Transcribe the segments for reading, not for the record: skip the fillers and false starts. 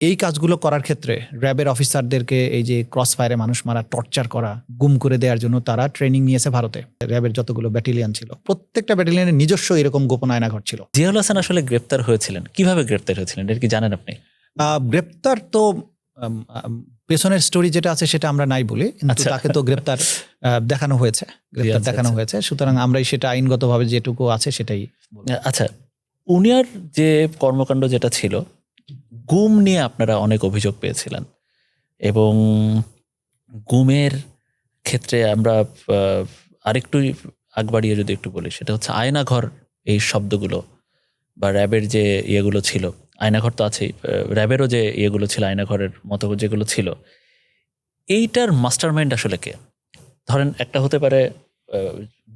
এই কাজগুলো করার ক্ষেত্রে র্যাবের অফিসারদেরকে এই যে ক্রস ফায়ারে মানুষ মারা, টর্চার করা, গুম করে দেওয়ার জন্য তারা ট্রেনিং নিয়েছে ভারতে। র্যাবের যতগুলো ব্যাটালিয়ান ছিল প্রত্যেকটা ব্যাটালিয়ানের নিজস্ব এরকম গোপন আয়নাঘর ছিল। জিয়াউল হাসান আসলে গ্রেপ্তার হয়েছিলেন, কিভাবে গ্রেপ্তার হয়েছিলেন এটা কি জানেন আপনি? গ্রেপ্তার তো পেছনের স্টোরি যেটা আছে সেটা আমরা নাই বলি, কিন্তু তাকে তো গ্রেপ্তার দেখানো হয়েছে, গ্রেপ্তার দেখানো হয়েছে। সুতরাং আমরাই সেটা আইনগতভাবে যেটুকু আছে সেটাই। আচ্ছা, উনিয়ার যে কর্মকাণ্ড যেটা ছিল, গুম নিয়ে আপনারা অনেক অভিযোগ পেয়েছিলেন এবং গুমের ক্ষেত্রে আমরা আরেকটু আগ বাড়িয়ে যদি একটু বলি, সেটা হচ্ছে আয়নাঘর। এই শব্দগুলো বা র্যাবের যে ইয়েগুলো ছিল, আয়নাঘর তো আছেই, র্যাবেরও যে ইয়েগুলো ছিল আয়নাঘরের মতো যেগুলো ছিল, এইটার মাস্টারমাইন্ড আসলে কে? ধরেন একটা হতে পারে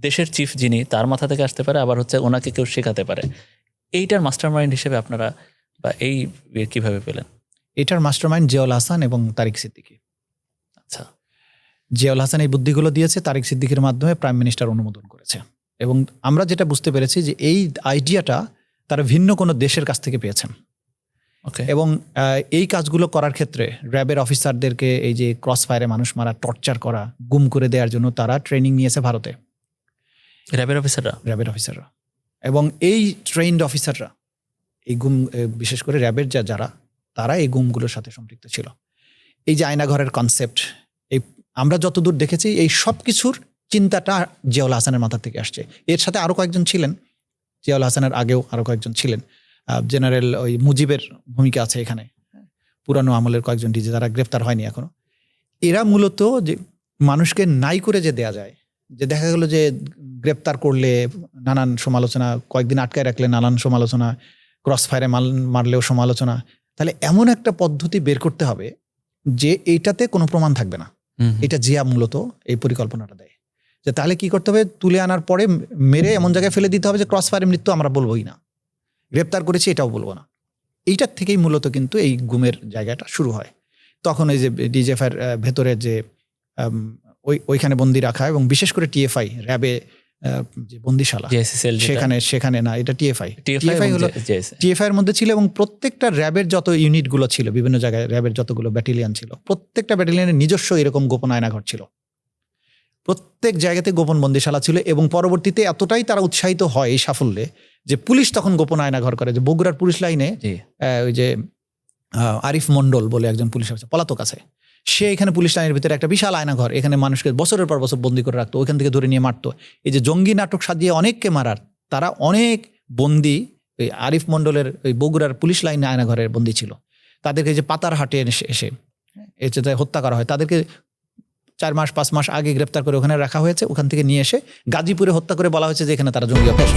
দেশের চিফ, যিনি, তার মাথা থেকে আসতে পারে, আবার হচ্ছে ওনাকে কেউ শেখাতে পারে। এইটার মাস্টারমাইন্ড হিসেবে আপনারা বা এই কিভাবে পেলেন? এটার মাস্টারমাইন্ড জিয়াউল হাসান এবং তারিক সিদ্দিকী। আচ্ছা, জিয়াউল হাসান এই বুদ্ধিগুলো দিয়েছে, তারিক সিদ্দিকীর মাধ্যমে প্রাইম মিনিস্টার অনুমোদন করেছে। এবং আমরা যেটা বুঝতে পেরেছি যে এই আইডিয়াটা তারা ভিন্ন কোনো দেশের কাছ থেকে পেয়েছেন। ওকে। এবং এই কাজগুলো করার ক্ষেত্রে র্যাবের অফিসারদেরকে এই যে ক্রস ফায়ারে মানুষ মারা, টর্চার করা, গুম করে দেওয়ার জন্য তারা ট্রেনিং নিয়েছে ভারতে, র্যাবের অফিসাররা। এবং এই ট্রেইনড অফিসাররা এই গুম, বিশেষ করে র্যাবের যারা, তারা এই গুমগুলোর সাথে সম্পৃক্ত ছিল। এই যে আয়নাঘরের কনসেপ্ট, এই আমরা যতদূর দেখেছি এই সব কিছুর চিন্তাটা জিয়াউল হাসানের মাথা থেকে আসছে। এর সাথে আরও কয়েকজন ছিলেন, জিয়াউল হাসানের আগেও আরও কয়েকজন ছিলেন। জেনারেল ওই মুজিবের ভূমিকা আছে এখানে, পুরানো আমলের কয়েকজন ডিজি যারা গ্রেফতার হয়নি এখনো। এরা মূলত যে মানুষকে নাই করে যে দেয়া যায়, যে দেখা গেল যে গ্রেপ্তার করলে নানান সমালোচনা, কয়েকদিন আটকায় রাখলে নানান সমালোচনা, ক্রস ফায়ারে মারলেও সমালোচনা, তাহলে এমন একটা পদ্ধতি বের করতে হবে যে এইটাতে কোনো প্রমাণ থাকবে না। এটা জিয়া মূলত এই পরিকল্পনাটা দেয়, যে তাহলে কি করতে হবে, তুলে আনার পরে মেরে এমন জায়গায় ফেলে দিতে হবে যে ক্রস ফায়ারে মৃত্যু আমরা বলবোই না, গ্রেপ্তার করেছি এটাও বলবো না। এইটার থেকেই মূলত কিন্তু এই গুমের জায়গাটা শুরু হয়। তখন এই যে ডিজিএফআই ভেতরে যে ওইখানে বন্দি রাখা, এবং বিশেষ করে টিএফআই র্যাবে যে বন্দিশালা, সেখানে না, এটা টিএফআই হলো টিএফআই এর মধ্যে ছিল। এবং প্রত্যেকটা র্যাবের যত ইউনিটগুলো ছিল বিভিন্ন জায়গায়, র্যাবের যতগুলো ব্যাটালিয়ান ছিল, প্রত্যেকটা ব্যাটালিয়ানের নিজস্ব এরকম গোপন আয়নাঘর ছিল। প্রত্যেক জায়গাতে গোপন বন্দিশালা ছিল। এবং পরবর্তীতে এতটাই তারা উৎসাহিত হয় এই সাফল্যে যে পুলিশ তখন গোপন আয়নাঘর করে। যে বগুড়ার পুলিশ লাইনে ওই যে আরিফ মন্ডল বলে একজন পুলিশ অফিসার পলাতক আছে, সে এখানে পুলিশ লাইনের ভিতরে একটা বিশাল আয়নাঘর, এখানে মানুষকে বছরের পর বছর বন্দি করে রাখতো, ওইখান থেকে ধরে নিয়ে মারতো। এই যে জঙ্গি নাটক সাজিয়ে অনেককে মারার, তারা অনেক বন্দি ওই আরিফ মন্ডলের ওই বগুড়ার পুলিশ লাইনে আয়নাঘরের বন্দি ছিল। তাদেরকে যে পাতার হাটে এসে এতে হত্যা করা হয়, তাদেরকে 4 মাস 5 মাস আগে গ্রেপ্তার করে ওখানে রাখা হয়েছে। ওখান থেকে নিয়ে এসে গাজীপুরে হত্যা করে বলা হয়েছে যে এখানে তারা জঙ্গি অপরাধ